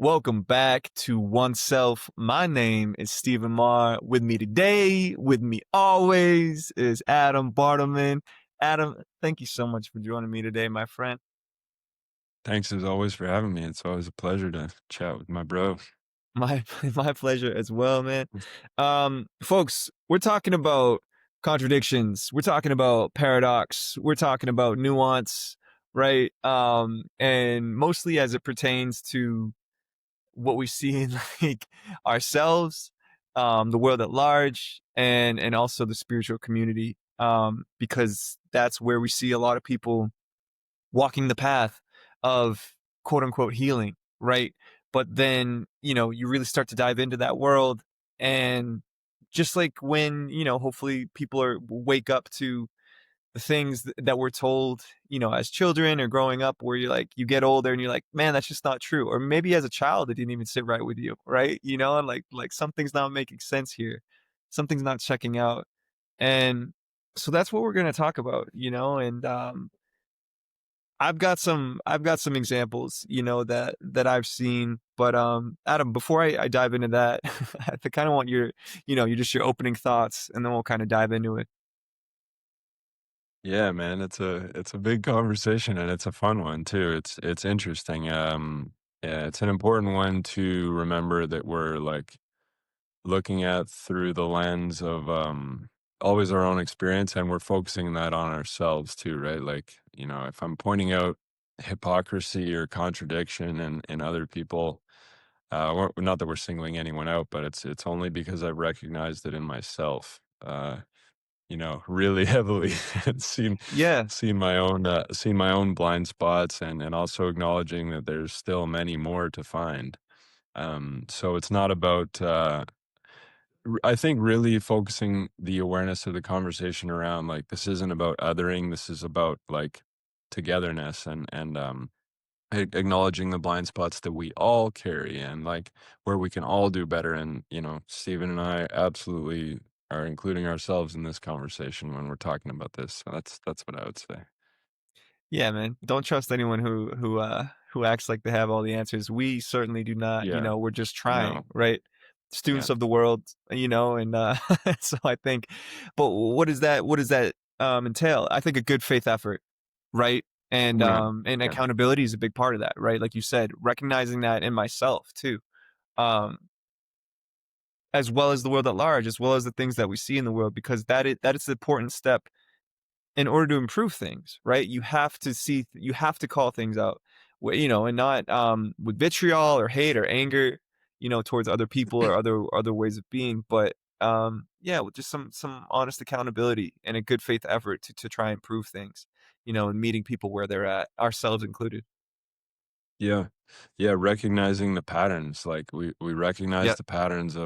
Welcome back to Oneself. My name is Stephen Maher. With me today, with me always, is Adam Bartleman. Adam, thank you so much for joining me today, my friend. Thanks as always for having me. It's always a pleasure to chat with my bro. My my pleasure as well, man. Folks, we're talking about contradictions. We're talking about paradox. We're talking about nuance, right? And mostly as it pertains to what we see in like ourselves, the world at large, and also the spiritual community, because that's where we see a lot of people walking the path of quote unquote healing, right? But then you really start to dive into that world, and just like when hopefully people are wake up to the things that we're told, as children or growing up, where you're like, you get older and you're like, man, that's just not true. Or maybe as a child, it didn't even sit right with you, right? And like something's not making sense here, something's not checking out, and so that's what we're gonna talk about, and I've got some examples, that I've seen, but Adam, before I dive into that, I kind of want your opening thoughts, and then we'll kind of dive into it. Yeah, man, it's a big conversation and it's a fun one too. It's interesting. Yeah, it's an important one to remember that we're like looking at through the lens of always our own experience, and we're focusing that on ourselves too, right? Like, if I'm pointing out hypocrisy or contradiction in other people, not that we're singling anyone out, but it's only because I've recognized it in myself. Really heavily and Yeah. seen my own blind spots, and also acknowledging that there's still many more to find. So it's not about I think really focusing the awareness of the conversation around like this isn't about othering, this is about like togetherness and acknowledging the blind spots that we all carry and like where we can all do better. And Stephen and I absolutely are including ourselves in this conversation when we're talking about this. So that's what I would say. Yeah, man. Don't trust anyone who acts like they have all the answers. We certainly do not. Yeah. We're just No. trying, right? Yeah. Students of the world, and so I think. But what does that entail? I think a good faith effort, right? And Yeah. Yeah. accountability is a big part of that, right? Like you said, recognizing that in myself too, um, as well as the world at large, as well as the things that we see in the world, because that is the important step in order to improve things, right? You have to call things out, and not with vitriol or hate or anger, towards other people or other ways of being, but yeah, with just some honest accountability and a good faith effort to try and improve things, and meeting people where they're at, ourselves included. Yeah. Yeah. Recognizing the patterns. Like we recognize Yep. the patterns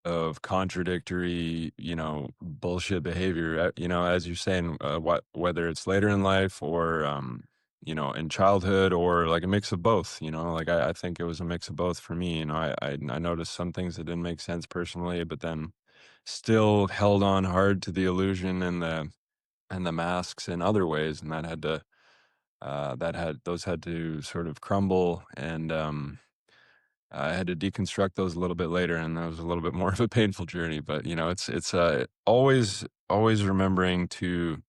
of contradictory, bullshit behavior, as you're saying, whether it's later in life or, in childhood or like a mix of both, like I think it was a mix of both for me. I noticed some things that didn't make sense personally, but then still held on hard to the illusion and the masks in other ways. And those had to sort of crumble. And, I had to deconstruct those a little bit later, and that was a little bit more of a painful journey. But it's always remembering to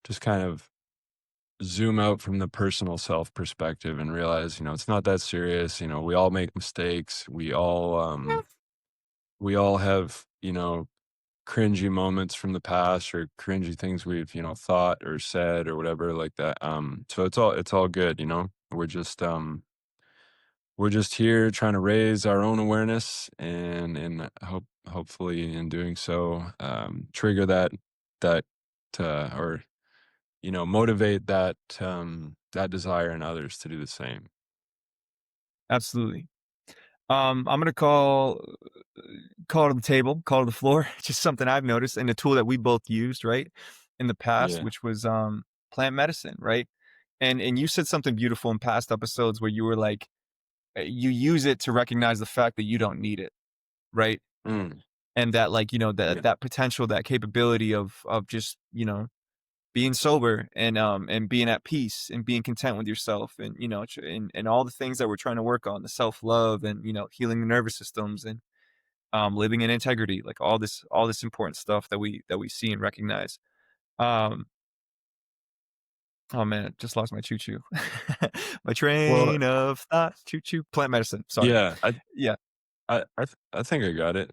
just kind of zoom out from the personal self perspective and realize, it's not that serious. We all make mistakes. We all have cringy moments from the past or cringy things we've thought or said or whatever like that. So it's all good. We're just here trying to raise our own awareness and hopefully in doing so, trigger that or motivate that desire in others to do the same. Absolutely. I'm gonna call to the table, call to the floor. Just something I've noticed, and a tool that we both used, right, in the past, Yeah. which was plant medicine, right? And you said something beautiful in past episodes where you were like, you use it to recognize the fact that you don't need it, right? Mm, And that, like, that yeah. that potential, that capability of just being sober and being at peace and being content with yourself and and all the things that we're trying to work on, the self-love and healing the nervous systems and living in integrity, like all this important stuff that we see and recognize. Um, oh man, just lost my choo choo. My Well, train of thought, choo choo. Plant medicine. Sorry. yeah, Yeah. I think I got it.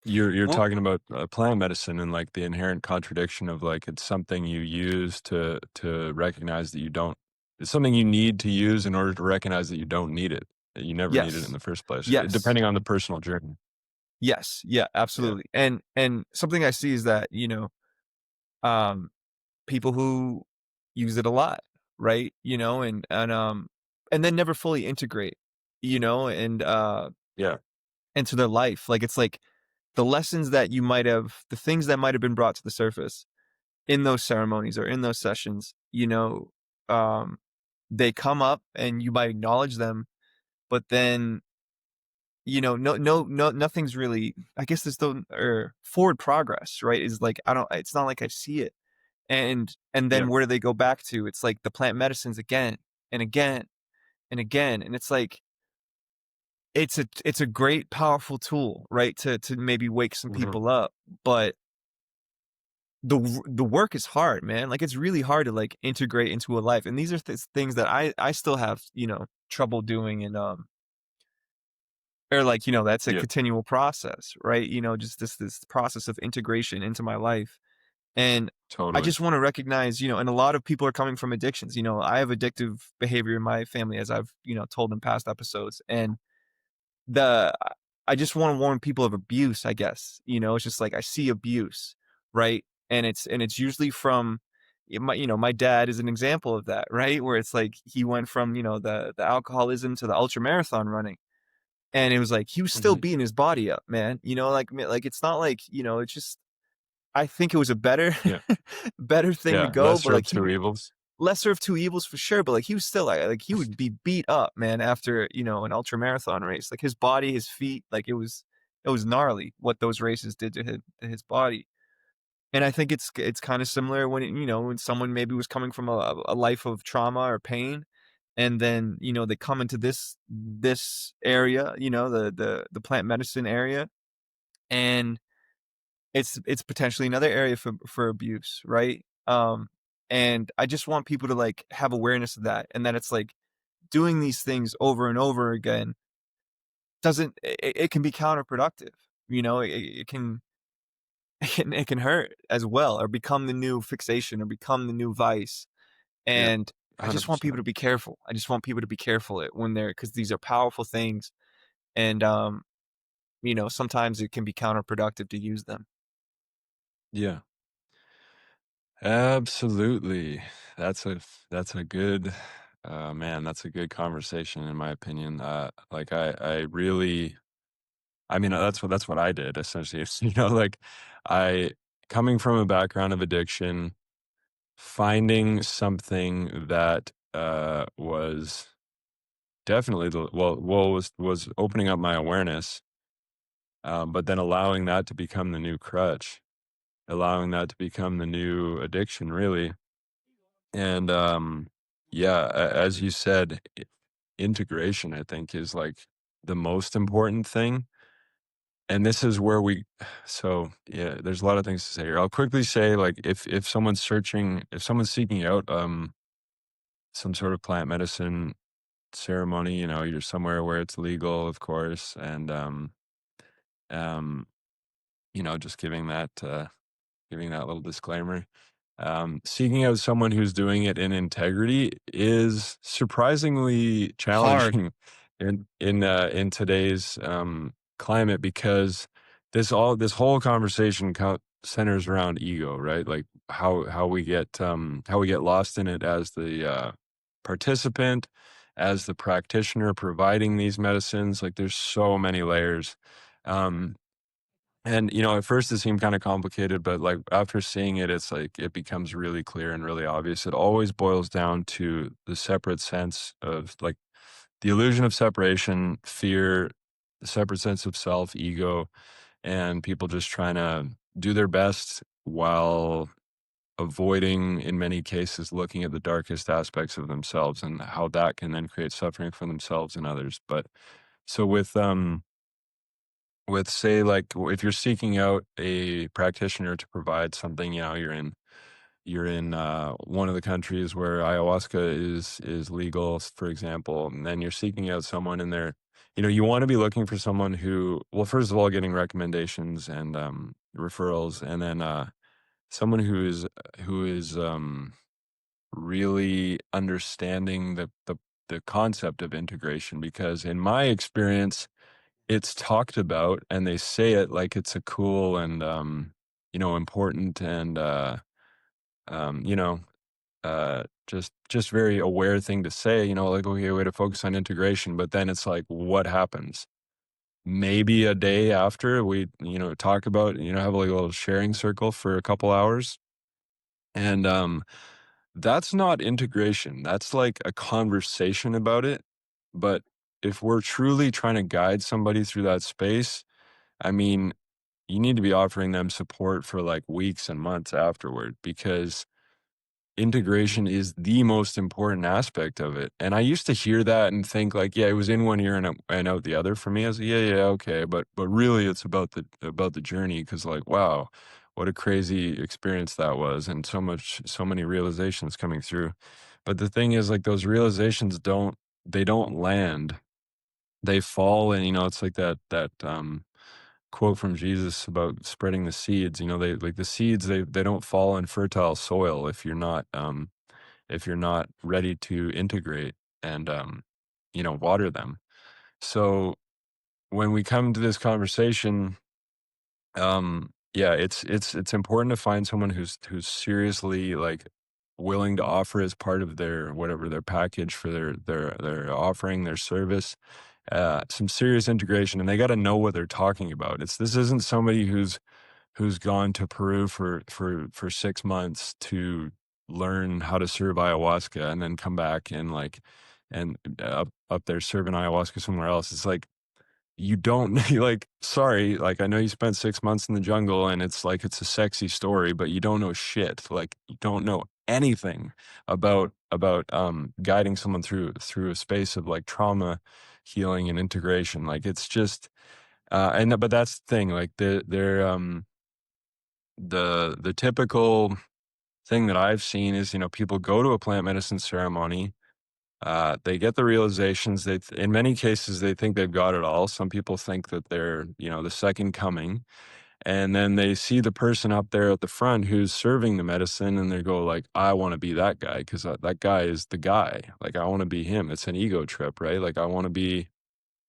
You're Well, talking about plant medicine and like the inherent contradiction of like it's something you use to recognize that you don't. It's something you need to use in order to recognize that you don't need it. That you never need it in yes. the first place, Yes. depending on the personal journey. Yes. Yeah, Yeah, absolutely. And something I see is that, um people who use it a lot, right? And then never fully integrate, and yeah, into their life. Like it's like the things that might have been brought to the surface in those ceremonies or in those sessions, um, they come up and you might acknowledge them, but then, nothing's really, I guess there's no or forward progress, right? Is like, it's not like I see it. And yeah, then where do they go back to? It's like the plant medicines again and again and again. And it's like, it's a great, powerful tool, right? To maybe wake some hmm people up. But the work is hard, man. Like it's really hard to like integrate into a life. And these are things that I still have, trouble doing and or like, that's a yeah, continual process, right? Just this process of integration into my life. And I totally. just want to recognize, and a lot of people are coming from addictions. I have addictive behavior in my family, as I've, told in past episodes. And the I just want to warn people of abuse, I guess. It's just like I see abuse, right? And it's usually from my dad is an example of that, right? Where it's like he went from, the alcoholism to the ultra marathon running. And it was like he was still hmm beating his body up, man. Like it's not like, it's just I think it was a better Yeah, better thing to yeah. go, but Lesser of like two evils. lesser of two evils for sure, but like he was still like he would be beat up, man, after, an ultra marathon race. Like his body, his feet, like it was gnarly what those races did to his body. And I think it's kind of similar when when someone maybe was coming from a life of trauma or pain, and then they come into this area, the plant medicine area, and it's potentially another area for abuse, right? And I just want people to like have awareness of that, and that it's like doing these things over and over again doesn't it can be counterproductive. It can it can hurt as well, or become the new fixation, or become the new vice. Yeah, And I just want 100%. people to be careful. I just want people to be careful when they're because these are powerful things, and sometimes it can be counterproductive to use them. Yeah. Absolutely. That's a good man, that's a good conversation in my opinion. Like I really I mean that's what I did essentially. It's, like I coming from a background of addiction, finding something that was definitely was opening up my awareness, but then allowing that to become the new crutch, allowing that to become the new addiction really. And, yeah, as you said, integration, I think, is like the most important thing. And this is where so yeah, there's a lot of things to say here. I'll quickly say, like, if someone's searching, if someone's seeking out, some sort of plant medicine ceremony, you're somewhere where it's legal, of course, and, um, just giving that little disclaimer. Seeking out someone who's doing it in integrity is surprisingly Hard. challenging in today's climate because this whole conversation centers around ego, right? Like how we get lost in it as the participant, as the practitioner providing these medicines. Like there's so many layers. Um, and, at first it seemed kind of complicated, but like after seeing it, it's like it becomes really clear and really obvious. It always boils down to the separate sense of like the illusion of separation, fear, the separate sense of self, ego, and people just trying to do their best while avoiding, in many cases, looking at the darkest aspects of themselves and how that can then create suffering for themselves and others. But so with say like if you're seeking out a practitioner to provide something, you're in one of the countries where ayahuasca is legal, for example, and then you're seeking out someone in there. You want to be looking for someone who, well, first of all, getting recommendations and referrals, and then someone who is really understanding the concept of integration, because in my experience, it's talked about and they say it like it's a cool and important and um, you know just very aware thing to say, like, okay, way to focus on integration. But then it's like, what happens? Maybe a day after we, talk about, have like a little sharing circle for a couple hours. And that's not integration. That's like a conversation about it. But if we're truly trying to guide somebody through that space, I mean, you need to be offering them support for like weeks and months afterward, because integration is the most important aspect of it. And I used to hear that and think like, yeah, it was in one ear and out the other for me. I was like, yeah, yeah, okay, but really, it's about the journey, because like, wow, what a crazy experience that was, and so many realizations coming through. But the thing is, like, those realizations don't land. They fall, and it's like that quote from Jesus about spreading the seeds. They like the seeds, they don't fall in fertile soil if you're not ready to integrate and water them. So when we come to this conversation, yeah, it's important to find someone who's seriously like willing to offer as part of their whatever their package for their offering, their service, some serious integration, and they got to know what they're talking about. This isn't somebody who's gone to Peru for 6 months to learn how to serve ayahuasca and then come back and like and up there serving ayahuasca somewhere else. It's like, you don't like, sorry, like, I know you spent 6 months in the jungle and it's like it's a sexy story, but you don't know shit. Like, you don't know anything about guiding someone through a space of like trauma healing and integration. Like, it's just but that's the thing, like the typical thing that I've seen is, people go to a plant medicine ceremony, they get the realizations. In many cases, they think they've got it all. Some people think that they're, the second coming, and then they see the person up there at the front who's serving the medicine, and they go like, "I want to be that guy, because that guy is the guy. Like, I want to be him." It's an ego trip, right? Like, I want to be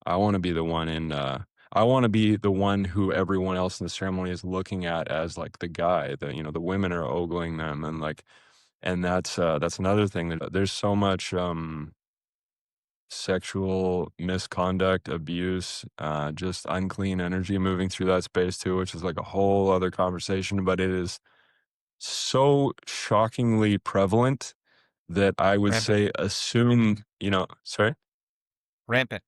the one I want to be the one who everyone else in the ceremony is looking at as like the guy that, the women are ogling them, and like, and that's another thing, that there's so much sexual misconduct, abuse, just unclean energy moving through that space too, which is like a whole other conversation. But it is so shockingly prevalent that I would Rampant. say assume, sorry? Rampant.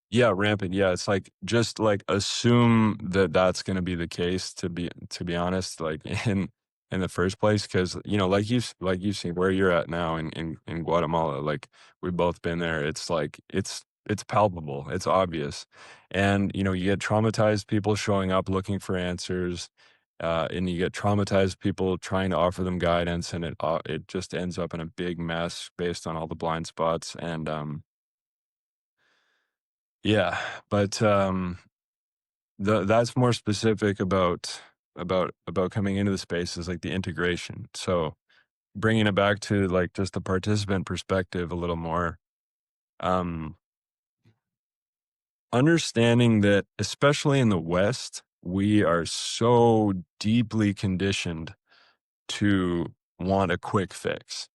Yeah, rampant. Yeah, it's like, just like assume that that's going to be the case, to be honest, like in the first place, because like you've seen where you're at now in Guatemala, like we've both been there. It's like it's palpable, it's obvious, and you get traumatized people showing up looking for answers, and you get traumatized people trying to offer them guidance, and it just ends up in a big mess based on all the blind spots. And yeah, but that's more specific about coming into the spaces, like the integration. So bringing it back to like just the participant perspective a little more, um, understanding that especially in the West, we are so deeply conditioned to want a quick fix.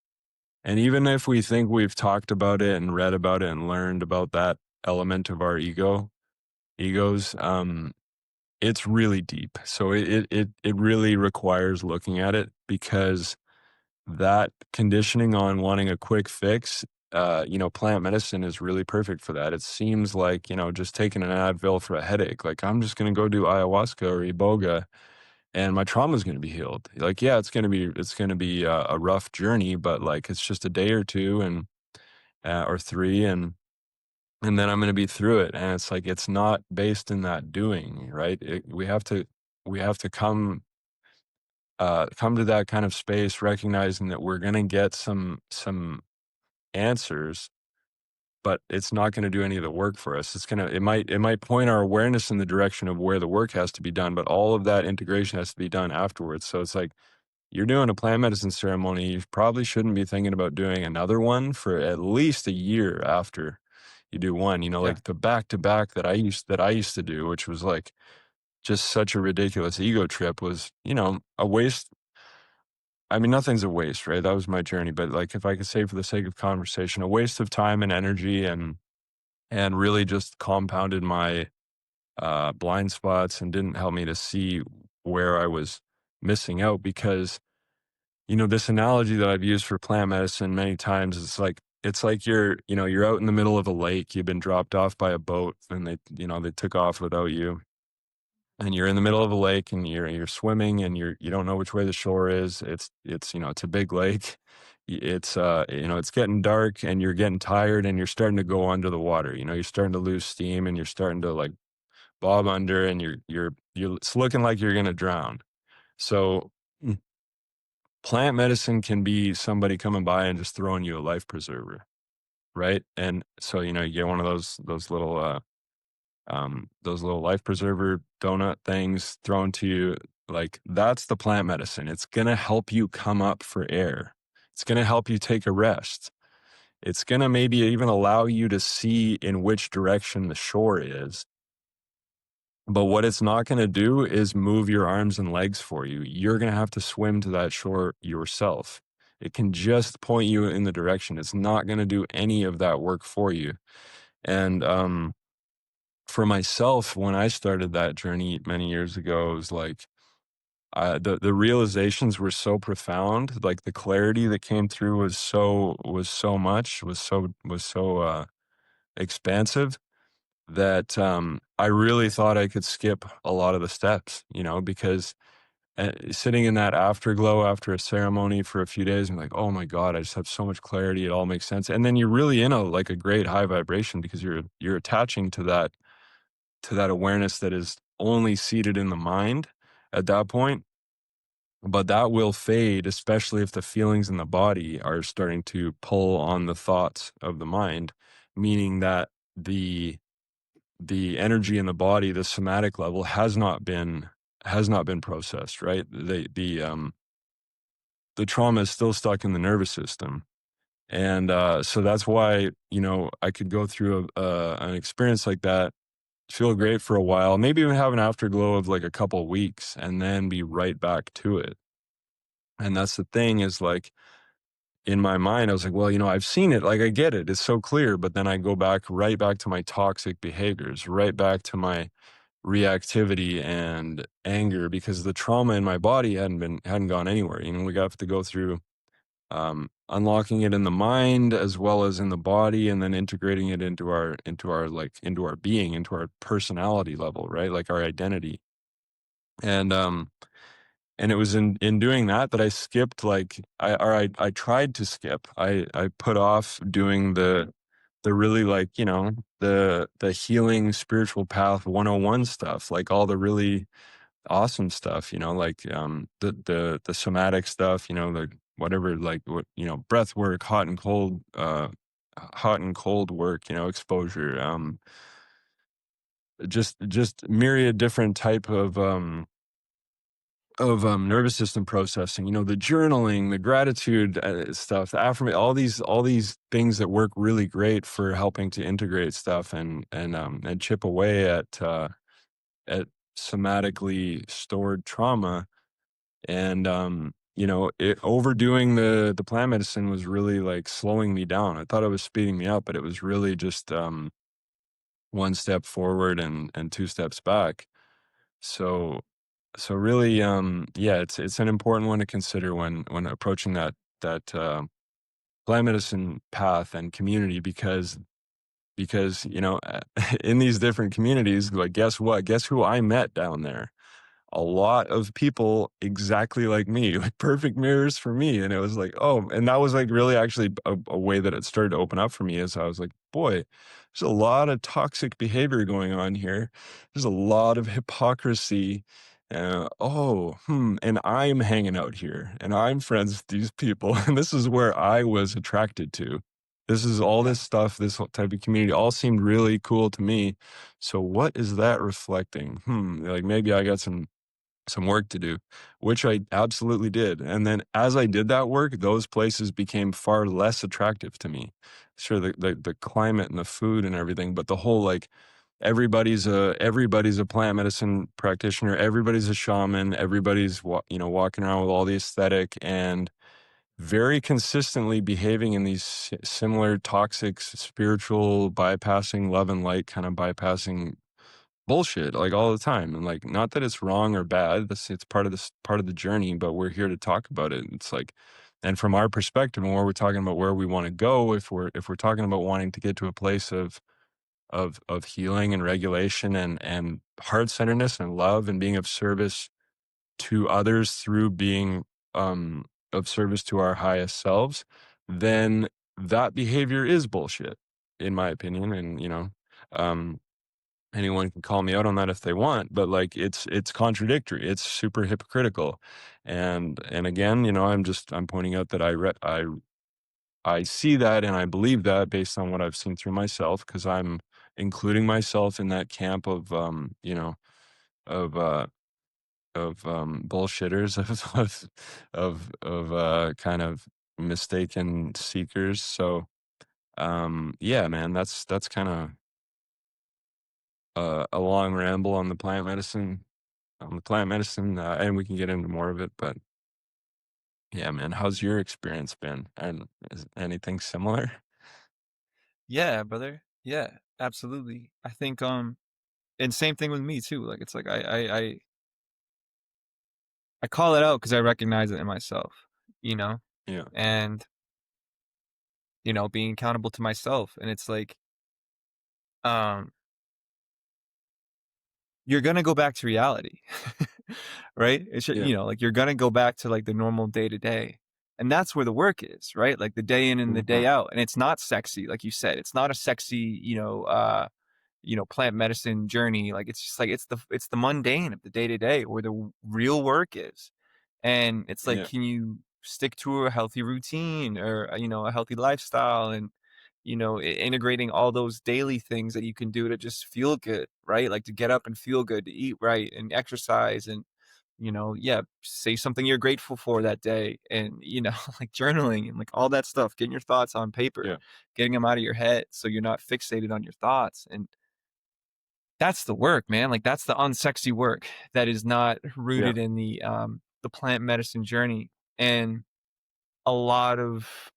And even if we think we've talked about it and read about it and learned about that element of our egos, it's really deep. So it really requires looking at it, because that conditioning on wanting a quick fix, plant medicine is really perfect for that. It seems like, just taking an Advil for a headache, like, I'm just going to go do ayahuasca or iboga, and my trauma is going to be healed. Like, yeah, it's going to be a rough journey, but like it's just a day or two and or three, and then I'm going to be through it. And it's like it's not based in that doing, right? We have to come to that kind of space, recognizing that we're going to get some answers, but it's not going to do any of the work for us. It might point our awareness in the direction of where the work has to be done, but all of that integration has to be done afterwards. So it's like you're doing a plant medicine ceremony, you probably shouldn't be thinking about doing another one for at least a year after you do one. Yeah. Like the back to back that I used to do, which was like just such a ridiculous ego trip, was a waste. I mean, nothing's a waste, right? That was my journey. But like, if I could say for the sake of conversation, a waste of time and energy, and really just compounded my blind spots and didn't help me to see where I was missing out. Because this analogy that I've used for plant medicine many times, it's like you're out in the middle of a lake. You've been dropped off by a boat, and they took off without you, and you're in the middle of a lake, and you're swimming, and you don't know which way the shore is. It's a big lake. It's getting dark, and you're getting tired, and you're starting to go under the water. You're starting to lose steam, and you're starting to like bob under, and it's looking like you're gonna drown. So plant medicine can be somebody coming by and just throwing you a life preserver, right? And so you get one of those little life preserver donut things thrown to you. Like, that's the plant medicine. It's gonna help you come up for air. It's gonna help you take a rest. It's gonna maybe even allow you to see in which direction the shore is. But what it's not going to do is move your arms and legs for you. You're going to have to swim to that shore yourself. It can just point you in the direction. It's not going to do any of that work for you. And for myself, when I started that journey many years ago, it was like the realizations were so profound. Like the clarity that came through was so expansive, that I really thought I could skip a lot of the steps, because sitting in that afterglow after a ceremony for a few days, I'm like, oh my God, I just have so much clarity. It all makes sense. And then you're really in a great high vibration, because you're attaching to that awareness that is only seated in the mind at that point. But that will fade, especially if the feelings in the body are starting to pull on the thoughts of the mind, meaning that the energy in the body, the somatic level, has not been processed, right? The trauma is still stuck in the nervous system. And so that's why, I could go through an experience like that, feel great for a while, maybe even have an afterglow of like a couple of weeks, and then be right back to it. And that's the thing, is like, in my mind, I was like, well, I've seen it. Like, I get it. It's so clear. But then I go right back to my toxic behaviors, right back to my reactivity and anger, because the trauma in my body hadn't gone anywhere. We have to go through unlocking it in the mind as well as in the body, and then integrating it into our being, into our personality level, right? Like our identity. And it was in doing that I skipped, like I tried to skip. I put off doing the really, like, the healing spiritual path 101 stuff, like all the really awesome stuff, like the somatic stuff, the whatever, like what, breath work, hot and cold work, exposure, just myriad different type of nervous system processing, the journaling, the gratitude stuff, the affirmation, all these things that work really great for helping to integrate stuff and chip away at somatically stored trauma. And overdoing the plant medicine was really like slowing me down. I thought it was speeding me up, but it was really just one step forward and two steps back. So really, yeah, it's an important one to consider when approaching that plant medicine path and community, because in these different communities, like, guess what? Guess who I met down there? a lot of people exactly like me, like perfect mirrors for me. And it was like, oh, and that was like really actually a way that it started to open up for me is I was like, boy, there's a lot of toxic behavior going on here. There's a lot of hypocrisy. And I'm hanging out here and I'm friends with these people. And this is where I was attracted to. This is all Yeah. this stuff, this whole type of community all seemed really cool to me. So what is that reflecting? Like maybe I got some work to do, which I absolutely did. And then as I did that work, those places became far less attractive to me. Sure, the climate and the food and everything, but the whole like everybody's a plant medicine practitioner, everybody's a shaman, everybody's walking around with all the aesthetic and very consistently behaving in these similar toxic spiritual bypassing love and light kind of bypassing bullshit like all the time. And like not that it's wrong or bad, it's part of the journey, but we're here to talk about it. It's like, and from our perspective and where we're talking about where we want to go, if we're talking about wanting to get to a place of healing and regulation and heart-centeredness and love and being of service to others through being um of service to our highest selves, then that behavior is bullshit, in my opinion. And um anyone can call me out on that if they want, but like it's contradictory, it's super hypocritical. And again, I'm pointing out that I see that and I believe that based on what I've seen through myself, because I'm including myself in that camp of bullshitters, of kind of mistaken seekers. So yeah, man, that's kind of a long ramble on the plant medicine, and we can get into more of it. But yeah, man, how's your experience been? And is anything similar? Yeah, brother. Yeah, absolutely. I think and same thing with me too. Like it's like I call it out because I recognize it in myself, you know? Yeah. And, being accountable to myself. And it's like, um, you're gonna go back to reality. Right? It should, Yeah. like you're gonna go back to like the normal day to day. And that's where the work is, right? Like the day in and the Hmm. day out. And it's not sexy, like you said. It's not a sexy, plant medicine journey. Like it's just like it's the mundane of the day to day where the real work is. And it's like, Yeah. can you stick to a healthy routine or a healthy lifestyle and integrating all those daily things that you can do to just feel good, right? Like to get up and feel good, to eat right and exercise and yeah, say something you're grateful for that day and like journaling and like all that stuff, getting your thoughts on paper, Yeah. getting them out of your head so you're not fixated on your thoughts. And that's the work, man. Like that's the unsexy work that is not Yeah. rooted in the plant medicine journey. And a lot of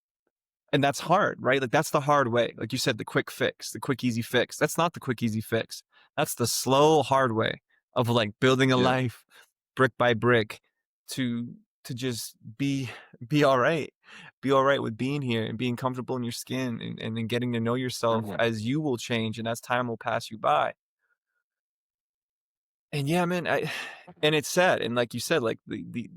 and that's hard, right? Like that's the hard way. Like you said, the quick fix, the quick easy fix. That's not the quick easy fix. That's the slow hard way of like building a Yeah. life brick by brick to just be all right. Be all right with being here and being comfortable in your skin and then getting to know yourself Hmm. as you will change and as time will pass you by. And yeah, man, and it's sad. And like you said, like the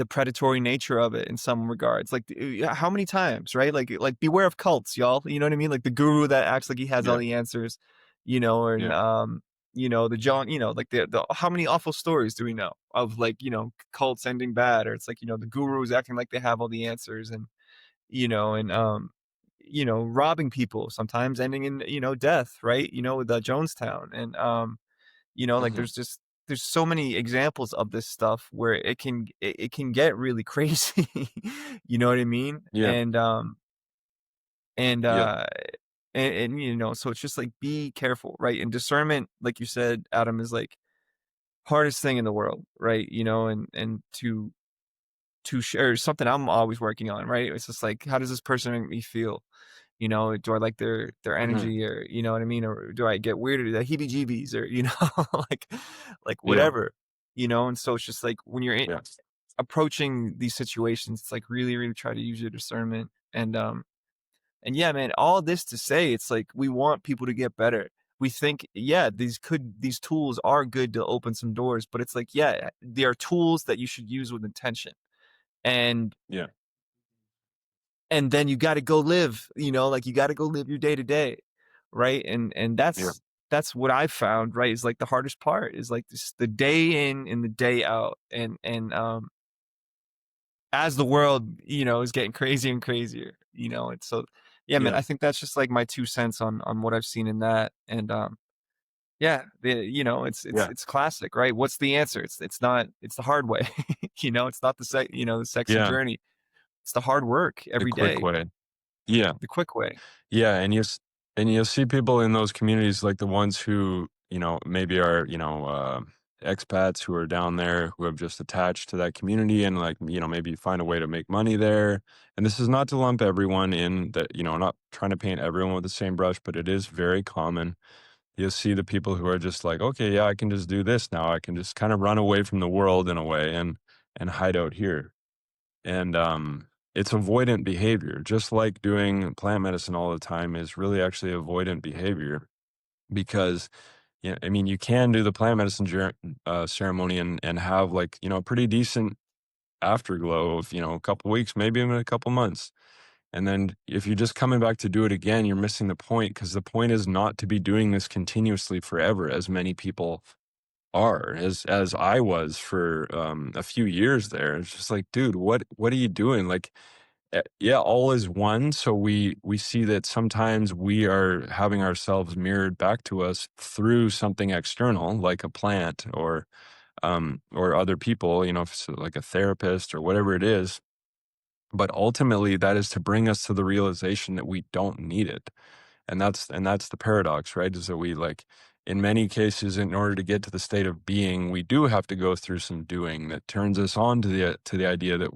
predatory nature of it in some regards. Like how many times, right? Like beware of cults, y'all. You know what I mean? Like the guru that acts like he has all Yeah. the answers, and Yeah. the John, like the how many awful stories do we know of like, cults ending bad, or it's like, the gurus acting like they have all the answers and and robbing people sometimes ending in, death, right? With Jonestown. And like Hmm. there's so many examples of this stuff where it can get really crazy. You know what I mean? Yeah. And Yeah. so it's just like be careful, right? And discernment, like you said, Adam, is like hardest thing in the world, right? And to share something I'm always working on, right? It's just like, how does this person make me feel? Do I like their Hmm. energy, or you know what I mean? Or do I get weirded, the heebie-jeebies, or like Yeah. whatever, and so it's just like when you're Yeah. approaching these situations, it's like really, really try to use your discernment. And yeah, man, all this to say, it's like we want people to get better. we think, yeah, these tools are good to open some doors, but it's like, yeah, they are tools that you should use with intention. And Yeah. and then you got to go live, like you got to go live your day to day, right? And Yeah. that's what I found, right? Is like the hardest part is like this, the day in and the day out, and as the world, is getting crazier and crazier, and so yeah, man, Yeah. I think that's just like my 2 cents on what I've seen in that. And yeah, Yeah. it's classic, right? What's the answer? It's the hard way. It's not the sexy Yeah. journey. It's the hard work The every quick day, way. Yeah. the quick way. Yeah, and you'll see people in those communities, like the ones who, maybe are, expats who are down there who have just attached to that community and like, maybe find a way to make money there. And this is not to lump everyone in that, not trying to paint everyone with the same brush, but it is very common. You'll see the people who are just like, okay, yeah, I can just do this now. I can just kind of run away from the world in a way and hide out here. And it's avoidant behavior, just like doing plant medicine all the time is really actually avoidant behavior because, yeah, I mean, you can do the plant medicine ceremony and have like, a pretty decent afterglow of, a couple weeks, maybe even a couple months. And then if you're just coming back to do it again, you're missing the point because the point is not to be doing this continuously forever, as many people are, as I was for a few years there. It's just like, dude, what are you doing? Like, yeah, all is one. So we see that sometimes we are having ourselves mirrored back to us through something external, like a plant or other people, if it's like a therapist or whatever it is. But ultimately, that is to bring us to the realization that we don't need it. And that's the paradox, right? Is that we like in many cases, in order to get to the state of being, we do have to go through some doing that turns us on to the idea that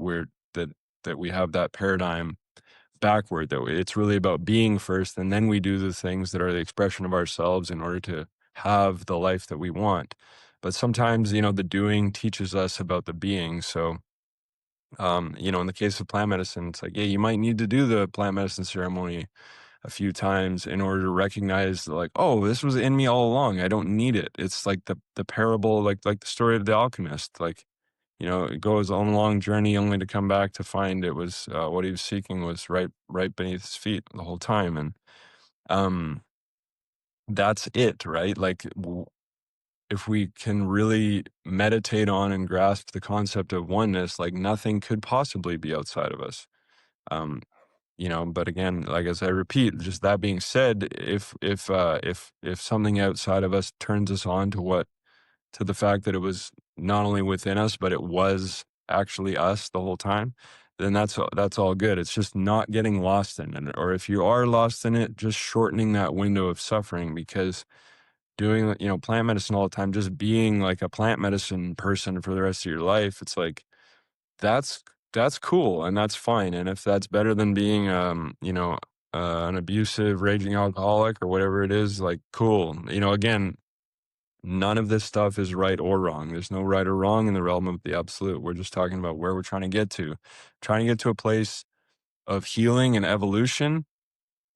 that we have that paradigm backward, that it's really about being first, and then we do the things that are the expression of ourselves in order to have the life that we want. But sometimes, the doing teaches us about the being. So in the case of plant medicine, it's like, yeah, you might need to do the plant medicine ceremony a few times in order to recognize like, oh, this was in me all along. I don't need it. It's like the parable, like the story of the alchemist. Like, it goes on a long journey only to come back to find it was what he was seeking was right beneath his feet the whole time. And um, that's it, right? Like if we can really meditate on and grasp the concept of oneness, like nothing could possibly be outside of us. Um, but again, like as I repeat, just that being said, if something outside of us turns us on to the fact that it was not only within us, but it was actually us the whole time, then that's all good. It's just not getting lost in it, or if you are lost in it, just shortening that window of suffering because doing plant medicine all the time, just being like a plant medicine person for the rest of your life, it's like that's that's cool and that's fine. And if that's better than being an abusive, raging alcoholic or whatever it is, like cool. Again, none of this stuff is right or wrong. There's no right or wrong in the realm of the absolute. We're just talking about where we're trying to get to. Trying to get to a place of healing and evolution,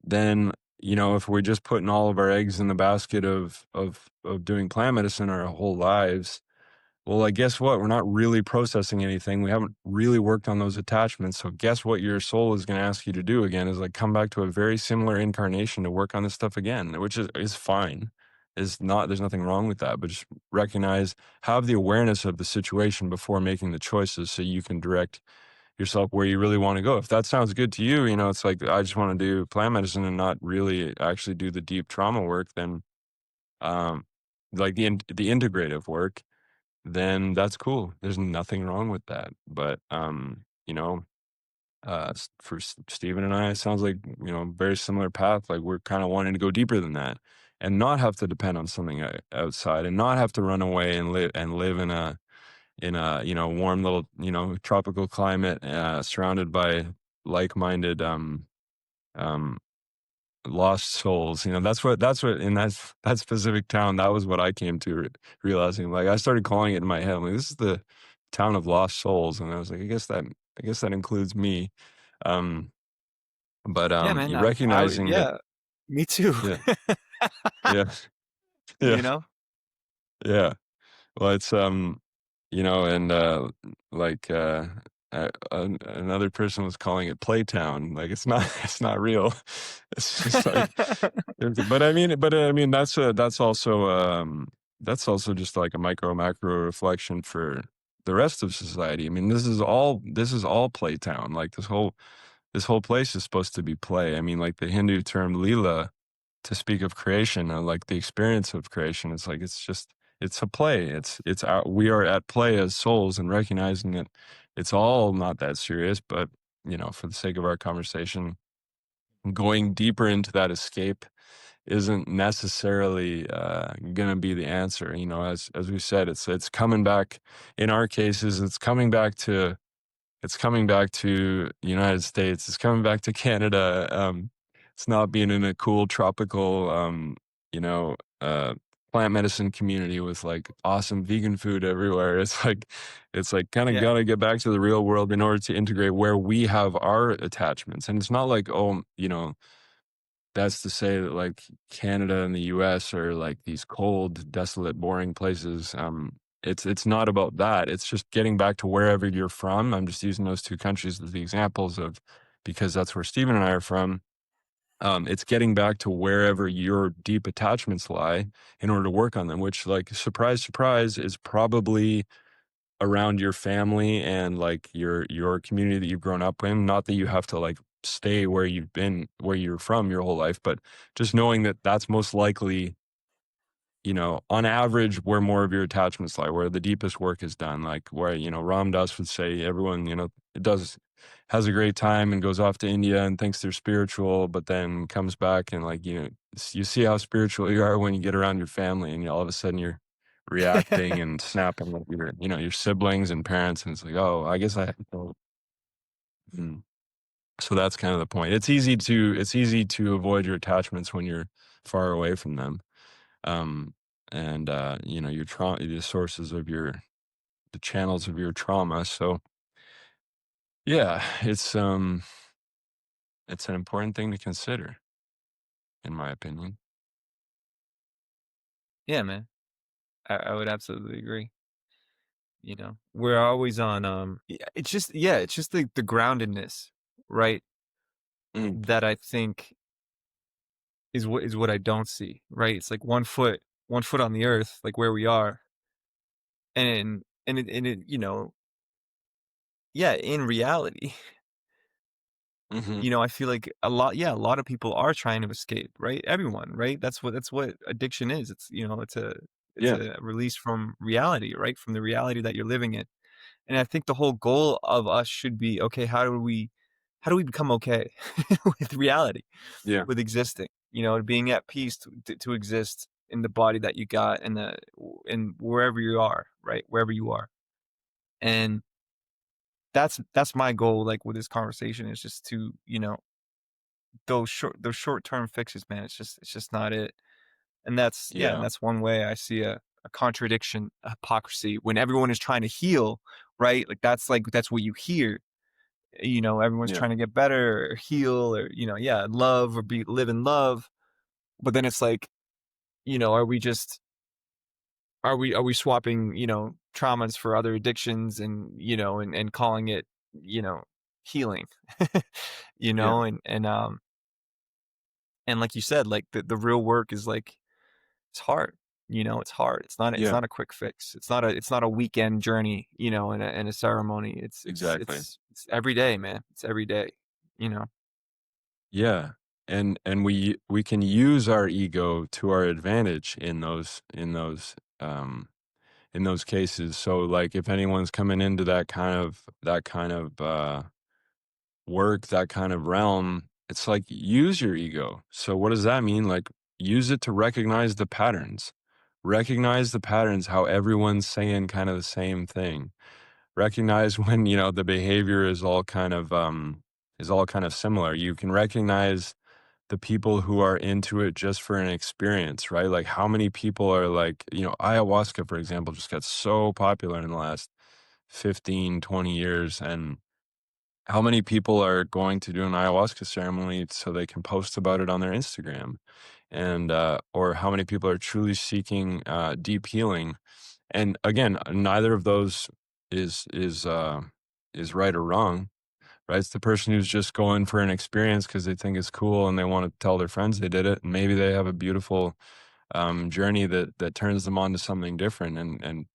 then if we're just putting all of our eggs in the basket of doing plant medicine our whole lives, well, like, guess what? We're not really processing anything. We haven't really worked on those attachments. So guess what your soul is going to ask you to do again is like come back to a very similar incarnation to work on this stuff again, which is fine. Is not There's nothing wrong with that, but just recognize, have the awareness of the situation before making the choices so you can direct yourself where you really want to go. If that sounds good to you, it's like I just want to do plant medicine and not really actually do the deep trauma work, then um like the integrative work, then that's cool. There's nothing wrong with that. But for Steven and I, it sounds like very similar path. Like we're kind of wanting to go deeper than that, and not have to depend on something outside, and not have to run away and live in a warm little tropical climate, surrounded by like-minded um lost souls. That's what in that specific town, that was what I came to realizing. Like I started calling it in my head, I'm like, this is the town of lost souls, and I was like, I guess that includes me. um but Yeah, man. you recognizing that, Yeah, me too. yeah, yeah. Yeah. you know? Yeah. Well, it's, and, like, another person was calling it Playtown, like, it's not it's not real. It's just like but I mean, that's also just like a micro, macro reflection for the rest of society. I mean, this is all Playtown, like, this whole place is supposed to be play. I mean, like, the Hindu term "lila" to speak of creation, like the experience of creation. It's like it's a play. We are at play as souls and recognizing that it's all not that serious. But for the sake of our conversation, going deeper into that escape isn't necessarily going to be the answer. As we said, it's coming back. In our cases, it's coming back to the United States. It's coming back to Canada. It's not being in a cool tropical, you know, uh, plant medicine community with like awesome vegan food everywhere. It's like kind of Yeah. gotta get back to the real world in order to integrate where we have our attachments. And it's not like, that's to say that like Canada and the US are like these cold, desolate, boring places. It's not about that. It's just getting back to wherever you're from. I'm just using those two countries as the examples of because that's where Stephen and I are from. It's getting back to wherever your deep attachments lie in order to work on them, which like surprise, surprise is probably around your family and like your community that you've grown up in. Not that you have to like stay where you're from your whole life, but just knowing that that's most likely, on average, where more of your attachments lie, where the deepest work is done. Like where, Ram Dass would say everyone, it does has a great time and goes off to India and thinks they're spiritual, but then comes back and like, you see how spiritual you are when you get around your family and all of a sudden you're reacting and snapping with your siblings and parents. And it's like, oh, I guess I have to go. Mm. So that's kind of the point. It's easy to avoid your attachments when you're far away from them. Um, and your trauma, the sources of the channels of your trauma. So yeah, it's an important thing to consider, in my opinion. Yeah, man. I would absolutely agree. We're always on it's just the groundedness, right? Mm, That I think is what I don't see, right? It's like one foot on the earth, like where we are. And it, yeah, in reality, mhm. I feel like a lot of people are trying to escape, right? Everyone, right? That's what addiction is. It's Yeah, a release from reality, right? From the reality that you're living in. And I think the whole goal of us should be, okay, how do we become okay with reality, yeah, with existing, being at peace to exist in the body that you got and wherever you are, right? Wherever you are. And that's my goal, like with this conversation, is just to, those short-term fixes, man. It's just not it. And yeah, that's one way I see a contradiction, a hypocrisy when everyone is trying to heal, right? That's what you hear. Everyone's yeah, trying to get better or heal or, yeah, love or live in love. But then it's like, are we just are we swapping, traumas for other addictions and, and calling it, you know, healing, yeah, and like you said, like the real work is like it's hard. It's hard. It's yeah, not a quick fix. It's not a weekend journey, and a ceremony. It's it's exactly. it's it's every day, man. It's every day, you know. Yeah, and we can use our ego to our advantage in those cases. So, like, if anyone's coming into that kind of work, that kind of realm, it's like use your ego. So, what does that mean? Like, use it to recognize the patterns. Recognize the patterns, how everyone's saying kind of the same thing. Recognize when, the behavior is all kind of similar. You can recognize the people who are into it just for an experience, right? Like how many people are like, ayahuasca, for example, just got so popular in the last 15, 20 years. And how many people are going to do an ayahuasca ceremony so they can post about it on their Instagram? and or how many people are truly seeking deep healing. And again, neither of those is is uh, is right or wrong. Right? It's the person who's just going for an experience because they think it's cool and they want to tell their friends they did it. And maybe they have a beautiful journey that turns them on to something different and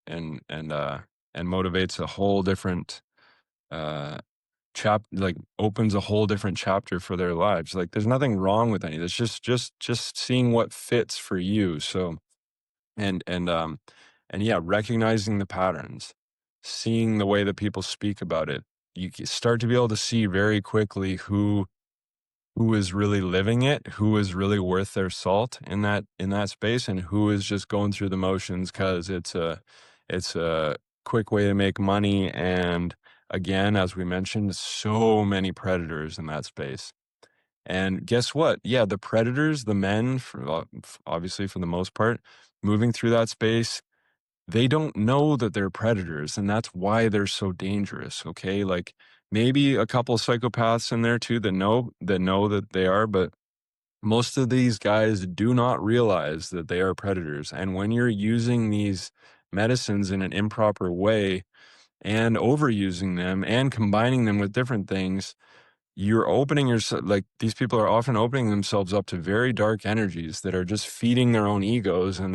motivates a whole different uh, like opens a whole different chapter for their lives. Like there's nothing wrong with any of this. Just seeing what fits for you. So and and um and yeah, recognizing the patterns, seeing the way that people speak about it. Start to be able to see very quickly who is really living it, who is really worth their salt in that space, and who is just going through the motions because it's a quick way to make money. And again, as we mentioned, so many predators in that space. And guess what? Yeah, the predators, the men, obviously for the most part, moving through that space, they don't know that they're predators, and that's why they're so dangerous, okay? Like, maybe a couple psychopaths in there too that know that they are, but most of these guys do not realize that they are predators, and when you're using these medicines in an improper way and overusing them and combining them with different things, you're opening yourself like, these people are often opening themselves up to very dark energies that are just feeding their own egos, and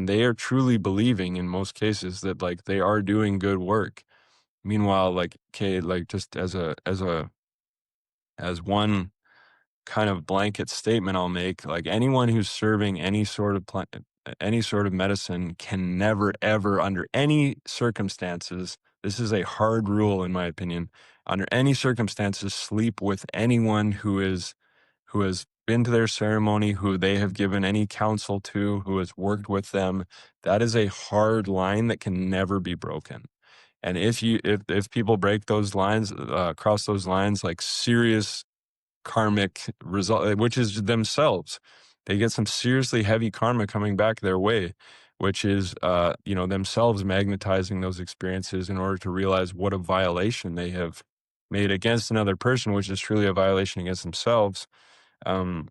they are truly believing in most cases that, like, they are doing good work. Meanwhile, like, okay, like, just as one kind of blanket statement I'll make, like, anyone who's serving any sort of medicine can never, ever, under any circumstances, this is a hard rule in my opinion, under any circumstances, sleep with anyone who has been to their ceremony, who they have given any counsel to, who has worked with them. That is a hard line that can never be broken. And if people break those lines, cross those lines, like, serious karmic result, which is themselves. They get some seriously heavy karma coming back their way, which is, themselves magnetizing those experiences in order to realize what a violation they have made against another person, which is truly a violation against themselves. Um,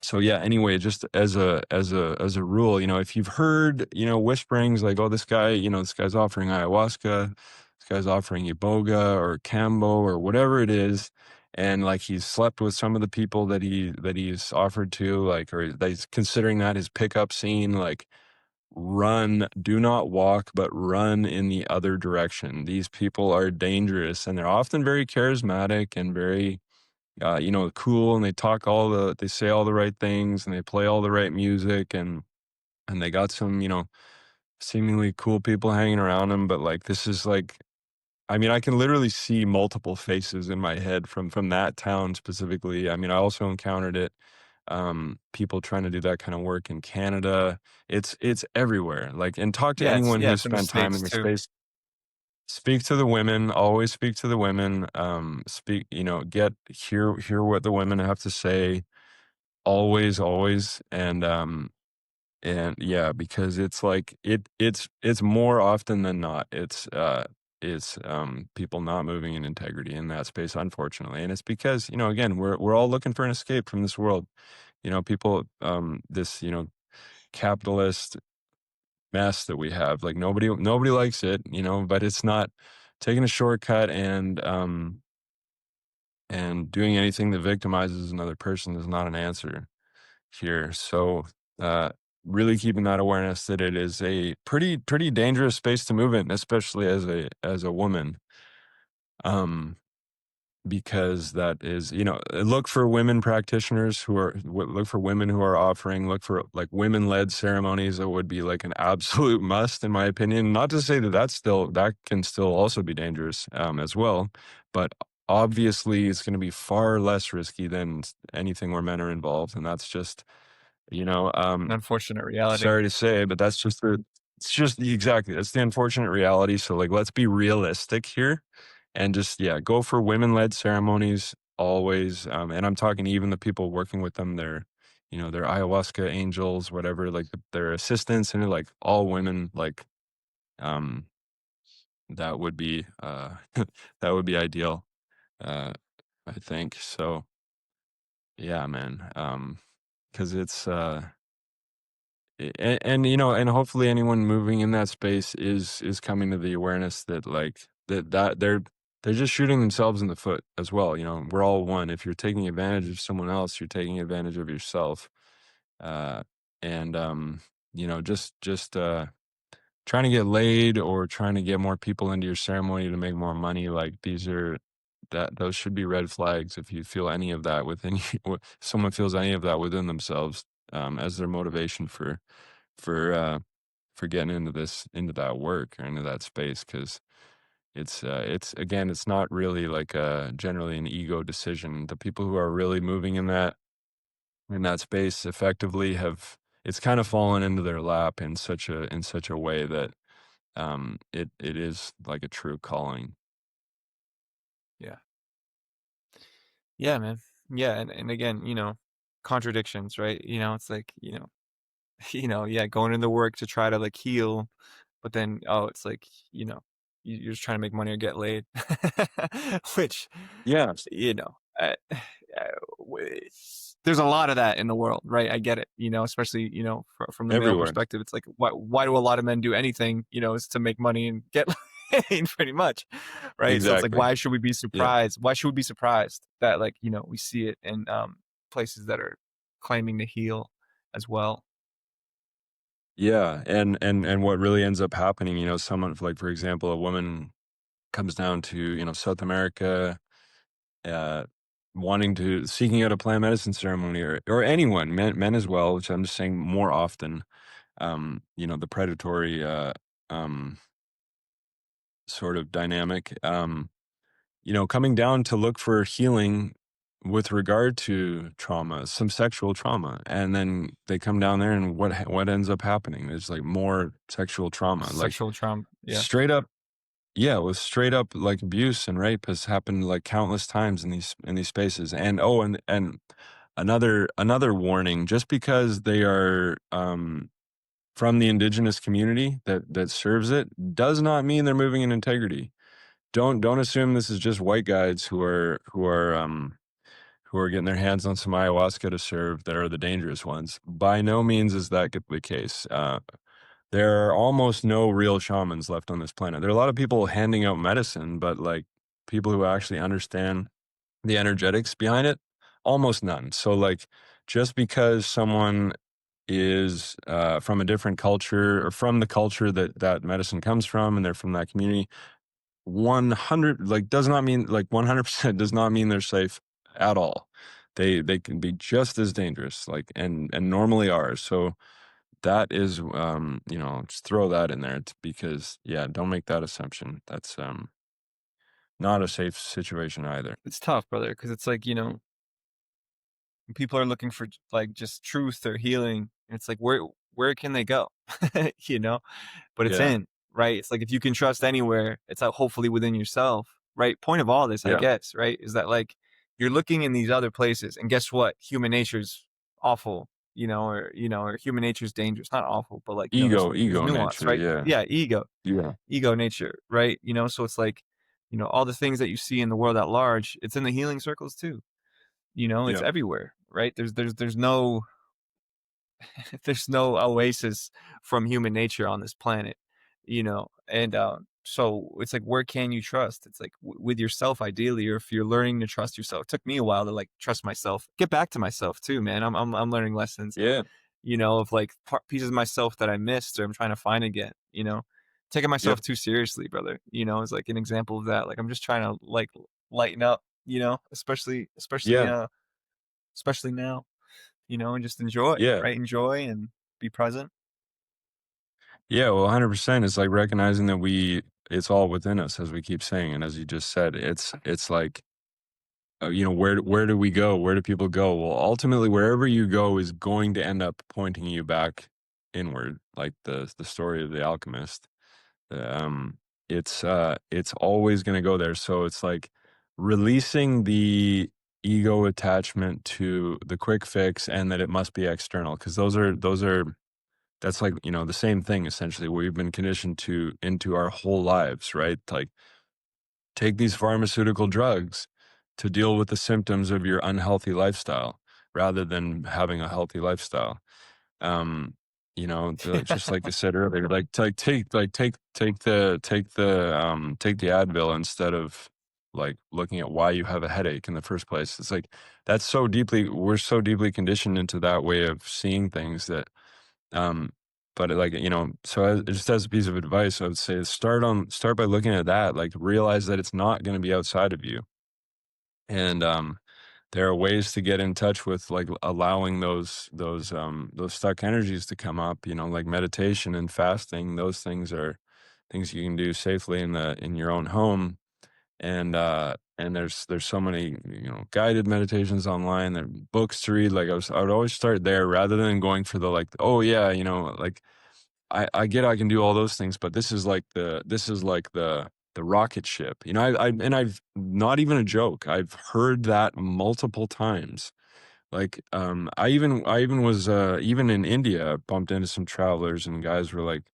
so yeah, anyway, just as a rule, if you've heard, whisperings like, oh, this guy's offering ayahuasca, this guy's offering iboga or kambo or whatever it is, and like he's slept with some of the people that he's offered to, like, or that he's considering that his pickup scene, like, run, do not walk, but run in the other direction. These people are dangerous, and they're often very charismatic and very cool, and they say all the right things, and they play all the right music, and they got some, seemingly cool people hanging around them. But like, this is like, I mean, I can literally see multiple faces in my head from that town specifically. I mean, I also encountered it. People trying to do that kind of work in Canada. It's everywhere. Like, and talk to anyone Yeah, who's it's in the spent time in States the too. space. Speak to the women, always speak to the women. Speak, hear what the women have to say. Always, always, and yeah, because it's like it's more often than not, it's people not moving in integrity in that space, unfortunately, and it's because, again, we're all looking for an escape from this world. People, this, capitalist mess that we have, like, nobody likes it, but it's not taking a shortcut and doing anything that victimizes another person is not an answer here. So, uh, really keeping that awareness that it is a pretty dangerous space to move in, especially as a woman. Um, because that is, look for women practitioners look for women who are offering, look for like women-led ceremonies. That would be like an absolute must, in my opinion. Not to say that that can still also be dangerous, as well, but obviously it's going to be far less risky than anything where men are involved, and that's just, you know, An um, unfortunate reality. sorry to say, but it's just exactly, that's the unfortunate reality. So, like, let's be realistic here and just, yeah, go for women-led ceremonies always. And I'm talking even the people working with them, their ayahuasca angels, whatever, like their assistants, and like all women, like, um, that would be, that would be ideal. Uh, I think so. Yeah, man. because it's and you know, and hopefully anyone moving in that space is coming to the awareness that like that they're just shooting themselves in the foot as well. You know, we're all one. If you're taking advantage of someone else, you're taking advantage of yourself. Uh, and you know, just trying to get laid or trying to get more people into your ceremony to make more money, like these are those should be red flags if you feel any of that within you, if someone feels any of that within themselves, as their motivation for uh for getting into that work or into that space, because it's again, it's not really like generally an ego decision. The people who are really moving in that space effectively have, it's kind of fallen into their lap in such a way that it is like a true calling. Yeah. Yeah, man. Yeah, and again, contradictions, right? It's like, yeah, going into work to try to like heal, but then it's like, you're just trying to make money or get laid. Which, Yeah, you know, there's a lot of that in the world, right? I get it, especially, from the male everywhere. perspective. It's like, why do a lot of men do anything, is to make money and get laid, pretty much, right? So it's like, Exactly. why should we be Yeah. surprised? Why should we be surprised that, like, we see it in places that are claiming to heal as well? Yeah, and what really ends up happening, you know, someone like, for example, a woman comes down to, you know, South America, uh, seeking out a plant medicine ceremony, or anyone, men as well, which I'm just saying more often, you know, the predatory, um, sort of dynamic, you know, coming down to look for healing with regard to trauma, some sexual trauma, and then they come down there, and what ends up happening? There's like more sexual trauma, like Sexual trauma. Yeah. straight up, yeah, with straight up like abuse and rape has happened like countless times in these spaces. And oh, and another warning: just because they are from the indigenous community that serves it, does not mean they're moving in integrity. Don't assume this is just white guys who are getting their hands on some ayahuasca to serve that are the dangerous ones. By no means is that the case. There are almost no real shamans left on this planet. There are a lot of people handing out medicine, but like people who actually understand the energetics behind it, almost none. So like, just because someone is from a different culture or from the culture that medicine comes from, and they're from that community, 100 like does not mean like 100% does not mean they're safe at all. They can be just as dangerous, like, and normally are. So that is, you know, just throw that in there, because yeah, don't make that assumption. That's not a safe situation either. It's tough, brother, because it's like, people are looking for like just truth or healing. It's like, where can they go? you know, but it's Yeah, in, right? It's like, if you can trust anywhere, it's hopefully within yourself, right? Point of all this, I yeah, guess, right, is that like you're looking in these other places, and guess what? Human nature's awful, or human nature's dangerous. Not awful, but like, there's ego nuance, nature. right? Yeah, Yeah, yeah, ego nature, right? So it's like, all the things that you see in the world at large, it's in the healing circles too. It's yeah, everywhere, right? There's no there's no oasis from human nature on this planet, and so it's like, where can you trust? It's like, with yourself, ideally, or if you're learning to trust yourself. It took me a while to like trust myself, get back to myself too, man. I'm learning lessons, yeah, of like pieces of myself that I missed or I'm trying to find again. Taking yep, myself too seriously, brother, is like an example of that. Like, I'm just trying to like lighten up, yeah, especially now, and just enjoy, yeah. right? Enjoy and be present. Yeah, well, 100% is like recognizing that it's all within us, as we keep saying, and as you just said, it's like, you know, where do we go? Where do people go? Well, ultimately, wherever you go is going to end up pointing you back inward, like the story of the alchemist. Um, it's always going to go there. So it's like releasing the ego attachment to the quick fix, and that it must be external, because those are that's like, you know, the same thing essentially. We've been conditioned to into our whole lives, right? Like, take these pharmaceutical drugs to deal with the symptoms of your unhealthy lifestyle, rather than having a healthy lifestyle. Um, just like I said earlier, take the Advil instead of like looking at why you have a headache in the first place. It's like we're so deeply conditioned into that way of seeing things that um but like, just as a piece of advice, I would say start by looking at that, like realize that it's not going to be outside of you. And there are ways to get in touch with like allowing those stuck energies to come up, like meditation and fasting. Those things are things you can do safely in your own home. And there's so many, guided meditations online, there are books to read. Like I would always start there rather than going for the like, oh yeah, like I get I can do all those things, but this is like the rocket ship. I've not even a joke. I've heard that multiple times. Like, I even was even in India, I bumped into some travelers and guys were like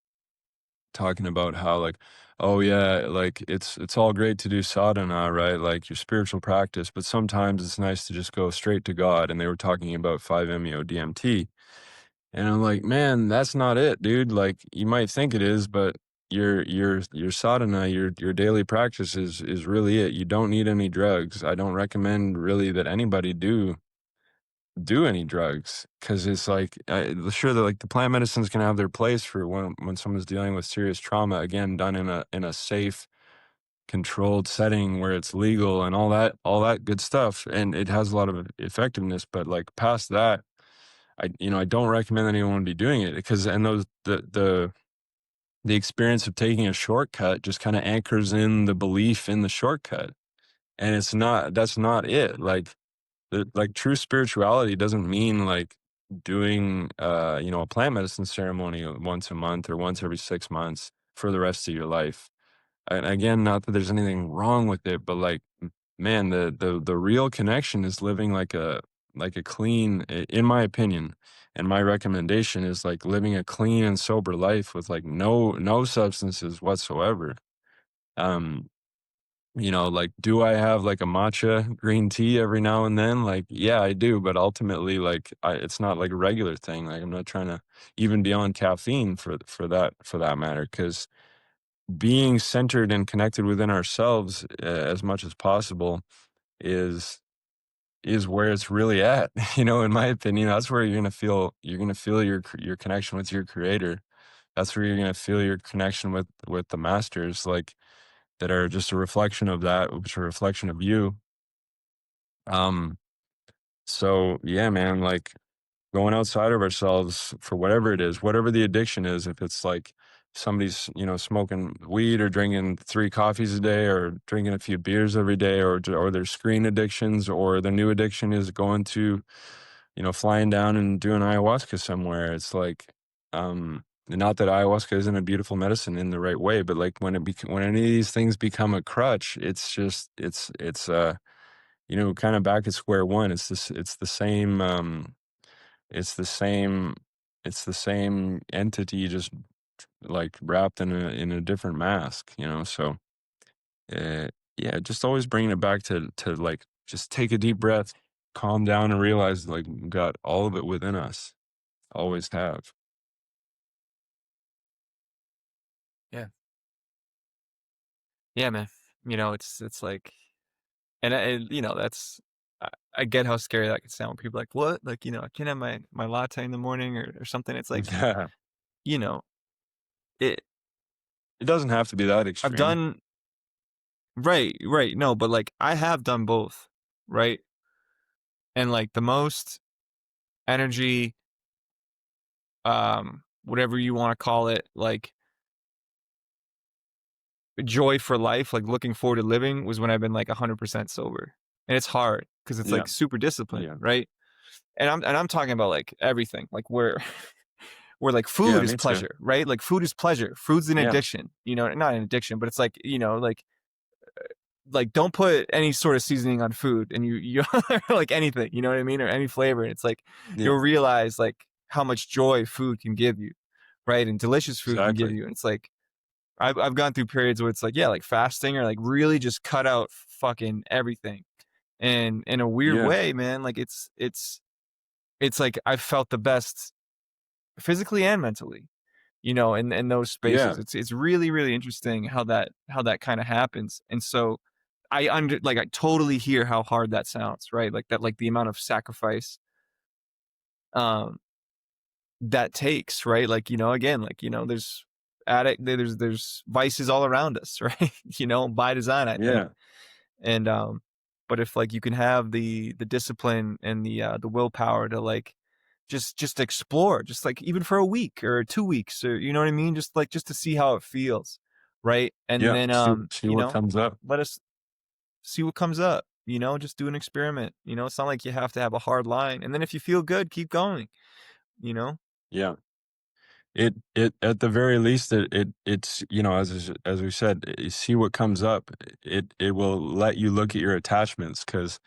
talking about how like, oh yeah, like it's all great to do sadhana, right? Like your spiritual practice, but sometimes it's nice to just go straight to God. And they were talking about 5-MeO DMT. And I'm like, man, that's not it, dude. Like you might think it is, but your sadhana, your daily practice is really it. You don't need any drugs. I don't recommend really that anybody do any drugs because it's like sure that like the plant medicines can have their place for when someone's dealing with serious trauma, again done in a safe, controlled setting where it's legal and all that good stuff, and it has a lot of effectiveness. But like past that, I don't recommend anyone be doing it because and those the experience of taking a shortcut just kind of anchors in the belief in the shortcut, and that's not it. Like true spirituality doesn't mean like doing a plant medicine ceremony once a month or once every 6 months for the rest of your life. And again, not that there's anything wrong with it, but like man, the real connection is living like a clean, in my opinion, and my recommendation is like living a clean and sober life with like no substances whatsoever. Um, like, do I have like a matcha green tea every now and then? Like, yeah, I do, but ultimately, like, it's not like a regular thing. Like, I'm not trying to even be on caffeine for that matter, because being centered and connected within ourselves as much as possible is is where it's really at. In my opinion, that's where you're gonna feel your connection with your creator. That's where you're gonna feel your connection with the masters, like that are just a reflection of that, which are a reflection of you. Um, so yeah, man, like going outside of ourselves for whatever it is, whatever the addiction is, if it's like somebody's, smoking weed or drinking 3 coffees a day or drinking a few beers every day, or their screen addictions, or their new addiction is going to, flying down and doing ayahuasca somewhere. It's like, not that ayahuasca isn't a beautiful medicine in the right way, but like when any of these things become a crutch, it's just, kind of back at square one. It's the same, it's the same it's the same entity, just like wrapped in a different mask, so uh, yeah, just always bringing it back to like just take a deep breath, calm down, and realize like we got all of it within us, always have. Yeah. Yeah, man. It's like, and that's, I, I get how scary that can sound when people are like, what? Like, I can't have my latte in the morning or something. It's like, Yeah, you know, it, it doesn't have to be that I've extreme. done, right, right. No, but like I have done both, right? And like the most energy, whatever you want to call it, like joy for life, like looking forward to living, was when I've been like 100% sober. And it's hard because it's Yeah, like super disciplined, yeah, right? And I'm talking about like everything, like where like yeah, food is me too. pleasure, right? Like food is pleasure. Food's an Yeah, addiction, not an addiction, but it's like, like don't put any sort of seasoning on food and you like anything, you know what I mean? Or any flavor. And it's like yeah, you'll realize like how much joy food can give you, right? And delicious food can give exactly. you. And it's like I've gone through periods where it's like, yeah, like fasting or like really just cut out fucking everything. And in a weird Yeah, way, man, like it's it's like I've felt the best physically and mentally, in those spaces. Yeah. It's really, really interesting how that kind of happens. And so I totally hear how hard that sounds, right? Like that, like the amount of sacrifice um that takes, right? Like, again, like, there's vices all around us, right? By design, I think. Yeah. And but if like you can have the discipline and the willpower to like just explore, just like even for a week or 2 weeks, or you know what I mean, just to see how it feels, right? And Yeah. then See what comes up. let us see what comes up, just do an experiment. It's not like you have to have a hard line, and then if you feel good, keep going, you know Yeah. It at the very least, it's, as we said, see what comes up. It will let you look at your attachments, because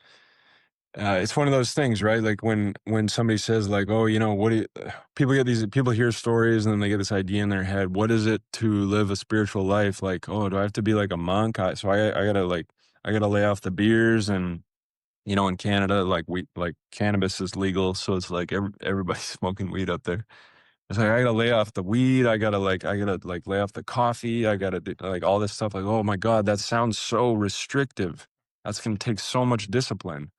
it's one of those things, right? Like when somebody says like, oh, what do you, people hear stories and then they get this idea in their head. What is it to live a spiritual life? Like, oh, do I have to be like a monk? I gotta like, I gotta lay off the beers. And in Canada, like cannabis is legal, so it's like everybody's smoking weed up there. It's like I gotta lay off the weed. I gotta lay off the coffee. I gotta do like all this stuff. Like, oh my God, that sounds so restrictive. That's gonna take so much discipline.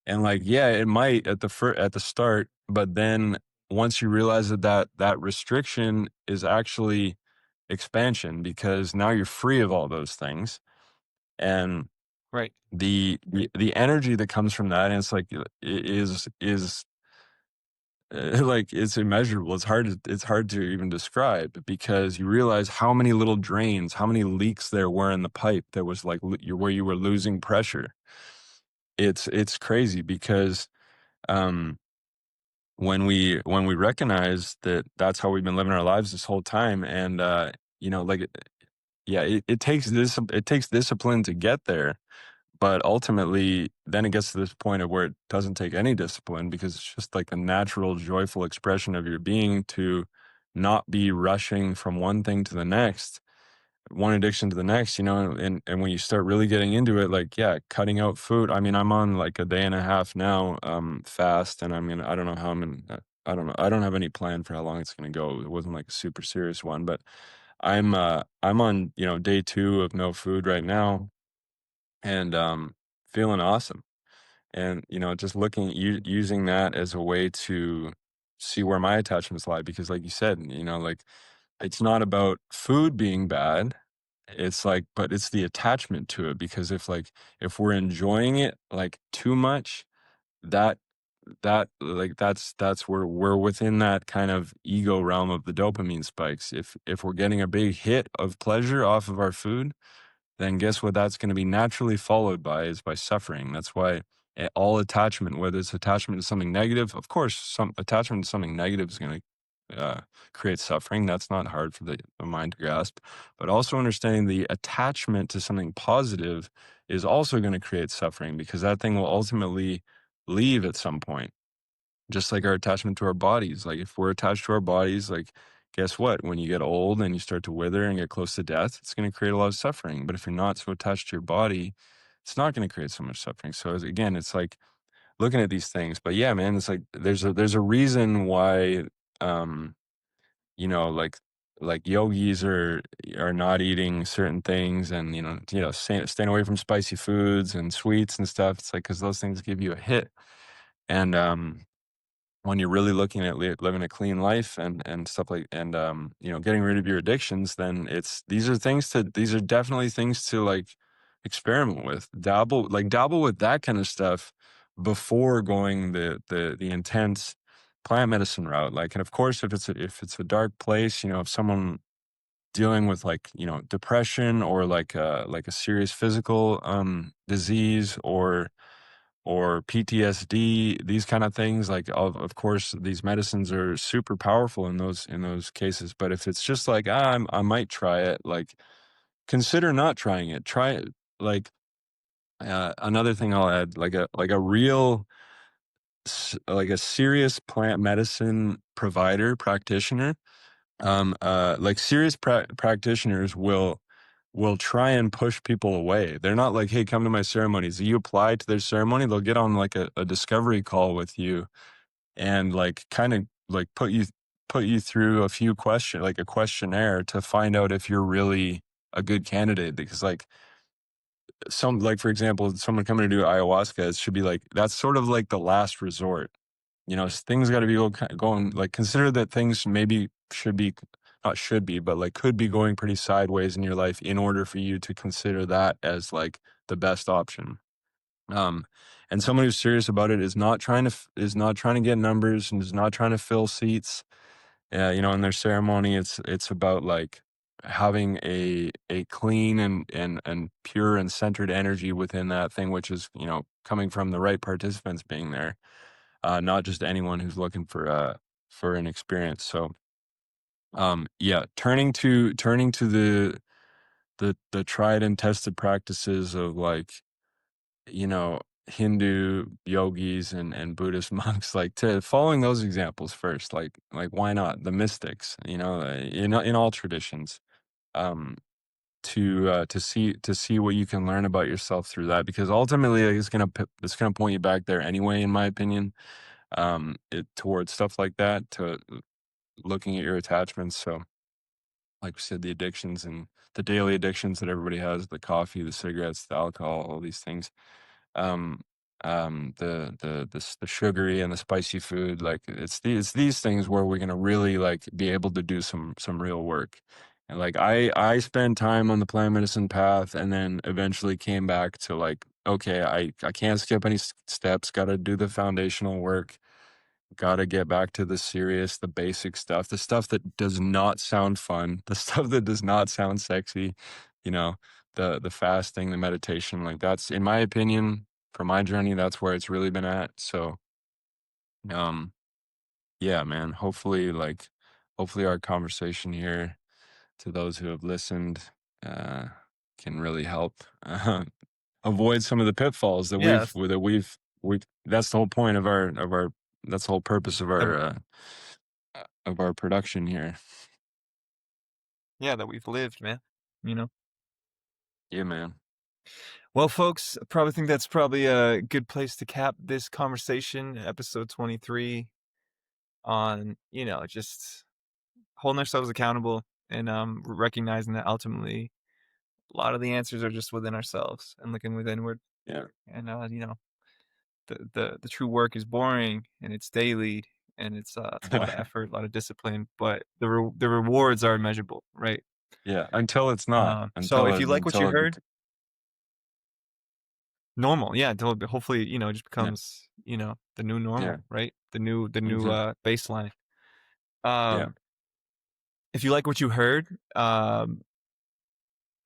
And like, yeah, it might at the start, but then once you realize that restriction is actually expansion, because now you're free of all those things. And right. the energy that comes from that, and it's like is like it's immeasurable. It's hard to even describe, because you realize how many little drains, how many leaks there were in the pipe that was like where you were losing pressure. It's crazy, because um when we recognize that that's how we've been living our lives this whole time. And like, yeah, it takes discipline to get there, but ultimately then it gets to this point of where it doesn't take any discipline, because it's just like a natural joyful expression of your being to not be rushing from one thing to the next, one addiction to the next. And when you start really getting into it, like, yeah, cutting out food. I mean, I'm on like a day and a half now, fast, and I don't know how I don't know. I don't have any plan for how long it's going to go. It wasn't like a super serious one, but I'm on, day 2 of no food right now, and feeling awesome. And just using that as a way to see where my attachments lie, because like you said, like, it's not about food being bad. It's like, but it's the attachment to it, because if we're enjoying it like too much, that like that's where we're within that kind of ego realm of the dopamine spikes. If we're getting a big hit of pleasure off of our food, then guess what that's going to be naturally followed by is by suffering. That's why all attachment, whether it's attachment to something negative, of course, some attachment to something negative is going to create suffering. That's not hard for the mind to grasp. But also understanding the attachment to something positive is also going to create suffering, because that thing will ultimately leave at some point. Just like our attachment to our bodies. Like if we're attached to our bodies, like guess what? When you get old and you start to wither and get close to death, it's going to create a lot of suffering. But if you're not so attached to your body, it's not going to create so much suffering. So again, it's like looking at these things. But yeah, man, it's like there's a reason why um, like yogis are not eating certain things, and staying away from spicy foods and sweets and stuff. It's like because those things give you a hit. And when you're really looking at living a clean life and stuff like, and getting rid of your addictions, then these are definitely things to like experiment with, dabble with that kind of stuff before going the intense plant medicine route. Like, and of course, if it's a dark place, if someone dealing with like depression, or like a serious physical disease, or PTSD, these kind of things, like of course these medicines are super powerful in those cases. But if it's just like, I might try it, like consider not trying it. Try it. Like another thing I'll add, like a real like a serious plant medicine provider practitioner, like serious practitioners will try and push people away. They're not like, hey, come to my ceremonies. You apply to their ceremony, they'll get on like a discovery call with you, and like kind of like put you through a few question like a questionnaire to find out if you're really a good candidate. Because like some like for example, someone coming to do ayahuasca, it should be like that's sort of like the last resort. You know, things got to be going like consider that things maybe should be not should be, but like could be going pretty sideways in your life in order for you to consider that as like the best option. Um, and someone who's serious about it is not trying to is not trying to get numbers and is not trying to fill seats. You know, in their ceremony, it's about like having a clean and pure and centered energy within that thing, which is, you know, coming from the right participants being there, not just anyone who's looking for an experience. So yeah, turning to the tried and tested practices of like, you know, Hindu yogis and Buddhist monks, like to following those examples first, like why not the mystics, you know, in all traditions, um, to see what you can learn about yourself through that, because ultimately like, it's gonna point you back there anyway, in my opinion, towards stuff like that, to looking at your attachments. So, like we said, the addictions and the daily addictions that everybody has, the coffee, the cigarettes, the alcohol, all these things, um the sugary and the spicy food, like it's these things where we're gonna really like be able to do some real work. And like I spent time on the plant medicine path and then eventually came back to like, okay, I can't skip any steps, gotta do the foundational work, gotta get back to the serious, the basic stuff, the stuff that does not sound fun, the stuff that does not sound sexy, you know, the fasting, the meditation, like that's, in my opinion, for my journey, that's where it's really been at. So, um, yeah, man, hopefully our conversation here, to those who have listened, uh, can really help avoid some of the pitfalls that Yeah, we've that's the whole point of our that's the whole purpose of our production here. yeah, that we've lived, man. You know. Yeah, man. Well, folks, I probably think that's probably a good place to cap this conversation, episode 23, on, you know, just holding ourselves accountable and recognizing that ultimately a lot of the answers are just within ourselves and looking withinward. Yeah. And you know, the true work is boring and it's daily and it's a lot of effort, a lot of discipline, but the rewards are immeasurable, right? Yeah, until it's not, So if you like what you until it heard, normal, yeah, until hopefully, you know, it just yeah, becomes, you know, the new yeah, normal, right? The new mhm, baseline. yeah, Um, if you like what you heard,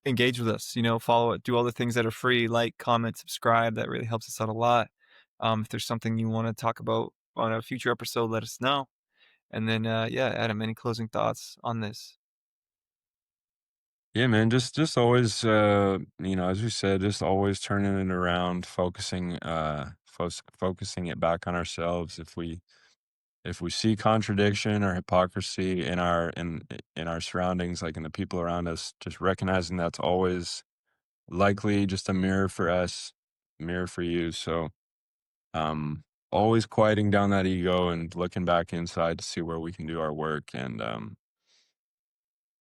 engage with us, you know, follow it, do all the things that are free, like, comment, subscribe. That really helps us out a lot. If there's something you want to talk about on a future episode, let us know. And then, yeah, Adam, any closing thoughts on this? yeah, man. Just always, you know, as we said, just always turning it around, focusing it back on ourselves. If we see contradiction or hypocrisy in in our surroundings, like in the people around us, just recognizing that's always likely just a mirror for us, mirror for you. So, um, always quieting down that ego and looking back inside to see where we can do our work. And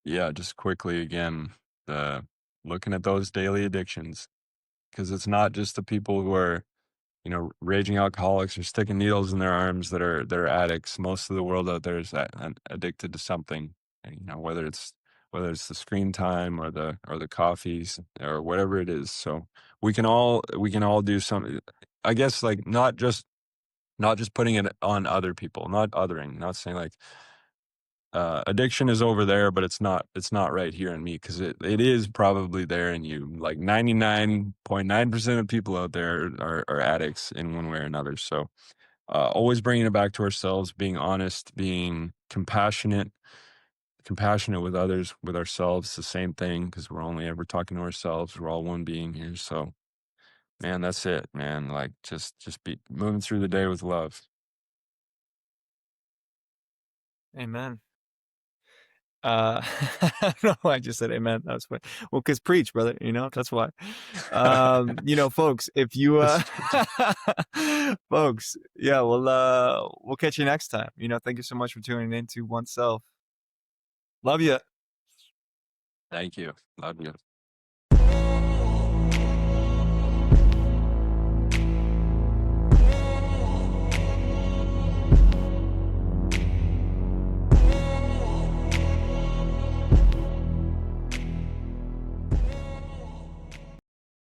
yeah, just quickly again, the looking at those daily addictions, because it's not just the people who are, you know, raging alcoholics or sticking needles in their arms that are addicts. Most of the world out there is addicted to something. And, you know, whether it's the screen time or the coffees or whatever it is. So we can all do something. I guess like not just putting it on other people, not othering, not saying like addiction is over there, but it's not right here in me, because it is probably there in you. Like 99.9% of people out there are addicts in one way or another. So always bringing it back to ourselves, being honest, being compassionate with others, with ourselves, the same thing, because we're only ever talking to ourselves. We're all one being here. So man, that's it, man. Like just be moving through the day with love. Amen. I don't know why I just said amen. That's why. Well, because preach, brother. That's why. Folks, if you, folks, yeah, we'll catch you next time. Thank you so much for tuning in to Oneself. Love you. Thank you. Love you.